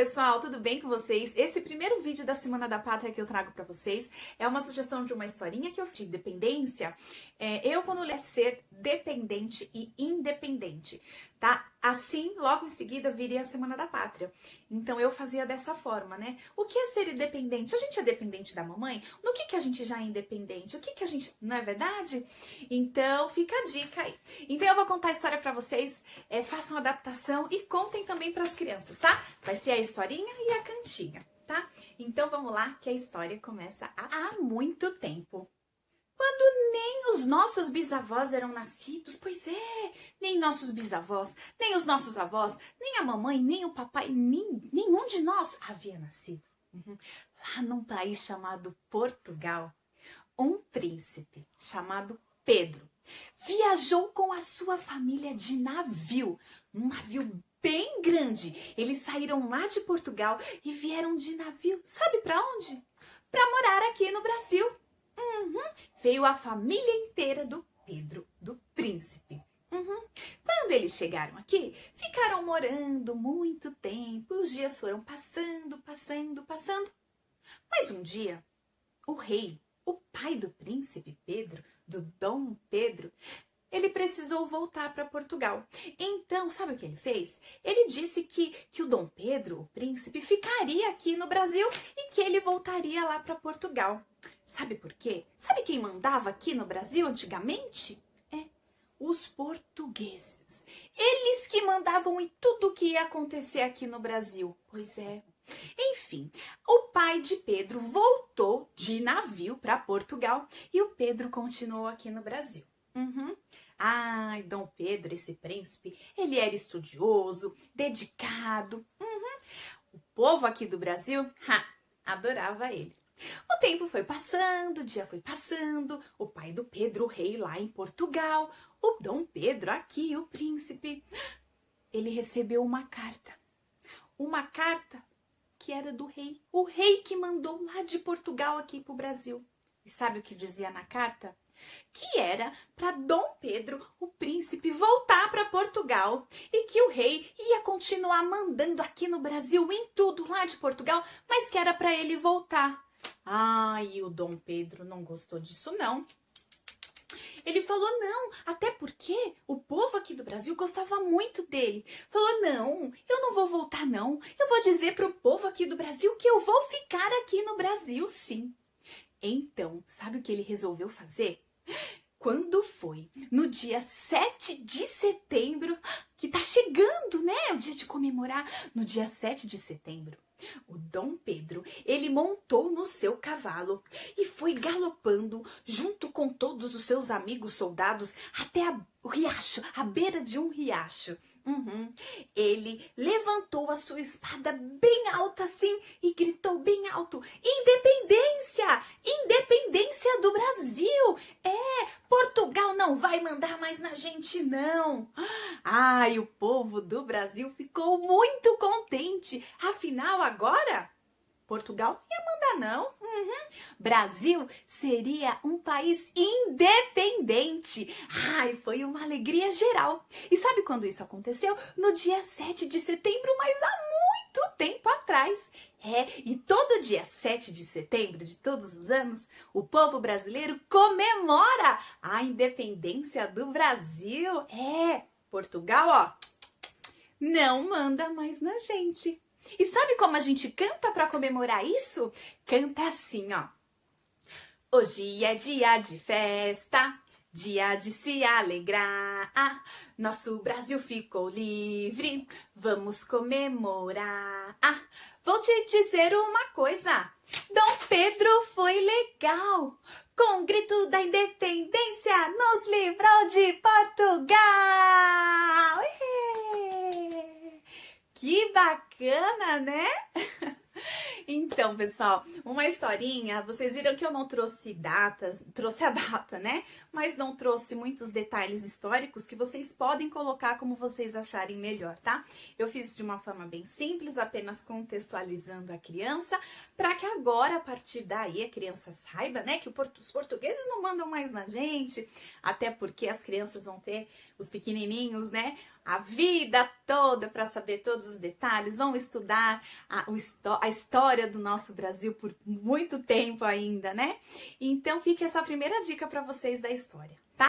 pessoal, tudo bem com vocês? Esse primeiro vídeo da Semana da Pátria que eu trago pra vocês é uma sugestão de uma historinha que eu fiz de dependência. Eu, quando ler ser dependente e independente, tá? Assim, logo em seguida, viria a Semana da Pátria. Então, eu fazia dessa forma, né? O que é ser independente? A gente é dependente da mamãe? No que a gente já é independente? O que a gente... Não é verdade? Então, fica a dica aí. Então, eu vou contar a história pra vocês, façam adaptação e contem também pras crianças, tá? Vai ser a historinha e a cantinha, tá? Então, vamos lá, que a história começa há muito tempo. Quando nem os nossos bisavós eram nascidos, pois é, nem nossos bisavós, nem os nossos avós, nem a mamãe, nem o papai, nenhum de nós havia nascido. Lá num país chamado Portugal, um príncipe chamado Pedro viajou com a sua família de navio, num navio bem grande. Eles saíram lá de Portugal e vieram de navio, sabe para onde? Para morar aqui no Brasil. Veio a família inteira do Pedro, do príncipe. Quando eles chegaram aqui, ficaram morando muito tempo. Os dias foram passando. Mas um dia, o rei, o pai do príncipe Pedro, do Dom Pedro, ele precisou voltar para Portugal. Então, sabe o que ele fez? Ele disse que o Dom Pedro, o príncipe, ficaria aqui no Brasil e que ele voltaria lá para Portugal. Sabe por quê? Sabe quem mandava aqui no Brasil antigamente? Os portugueses. Eles que mandavam em tudo que ia acontecer aqui no Brasil. Pois é. Enfim, o pai de Pedro voltou de navio para Portugal e o Pedro continuou aqui no Brasil. Ai, Dom Pedro, esse príncipe, ele era estudioso, dedicado. O povo aqui do Brasil, adorava ele. O tempo foi passando, o dia foi passando, o pai do Pedro, o rei lá em Portugal, o Dom Pedro aqui, o príncipe, ele recebeu uma carta que era do rei, o rei que mandou lá de Portugal aqui pro Brasil. E sabe o que dizia na carta? Que era para Dom Pedro, o príncipe, voltar para Portugal e que o rei ia continuar mandando aqui no Brasil em tudo lá de Portugal, mas que era para ele voltar. E o Dom Pedro não gostou disso não. Ele falou não, até porque o povo aqui do Brasil gostava muito dele. Falou não, eu não vou voltar não. Eu vou dizer pro povo aqui do Brasil que eu vou ficar aqui no Brasil sim. Então, sabe o que ele resolveu fazer? Quando foi no dia 7 de setembro, que tá chegando, né? O dia de comemorar. No dia 7 de setembro, o Dom Pedro, ele montou no seu cavalo e foi galopando junto com todos os seus amigos soldados até o riacho, à beira de um riacho. Ele levantou a sua espada bem alta assim e gritou bem alto: independência! Independência do Brasil! Portugal não vai mandar mais na gente não! E o povo do Brasil ficou muito contente. Afinal, agora Portugal ia mandar não. Brasil seria um país independente. Foi uma alegria geral. E sabe quando isso aconteceu? No dia 7 de setembro, mas há muito tempo atrás. E todo dia 7 de setembro de todos os anos, o povo brasileiro comemora a independência do Brasil. Portugal, não manda mais na gente. E sabe como a gente canta para comemorar isso? Canta assim, Hoje é dia de festa, dia de se alegrar. Nosso Brasil ficou livre, vamos comemorar. Vou te dizer uma coisa, Dom Pedro foi legal. Com o grito da independência, nos livrou de Portugal. Que bacana, né? Então, pessoal, uma historinha, vocês viram que eu não trouxe datas, trouxe a data, né? Mas não trouxe muitos detalhes históricos que vocês podem colocar como vocês acharem melhor, tá? Eu fiz de uma forma bem simples, apenas contextualizando a criança, para que agora, a partir daí, a criança saiba, né, que os portugueses não mandam mais na gente, até porque as crianças vão ter, os pequenininhos, né, a vida toda para saber todos os detalhes, vamos estudar a história do nosso Brasil por muito tempo ainda, né? Então fica essa primeira dica para vocês da história, tá?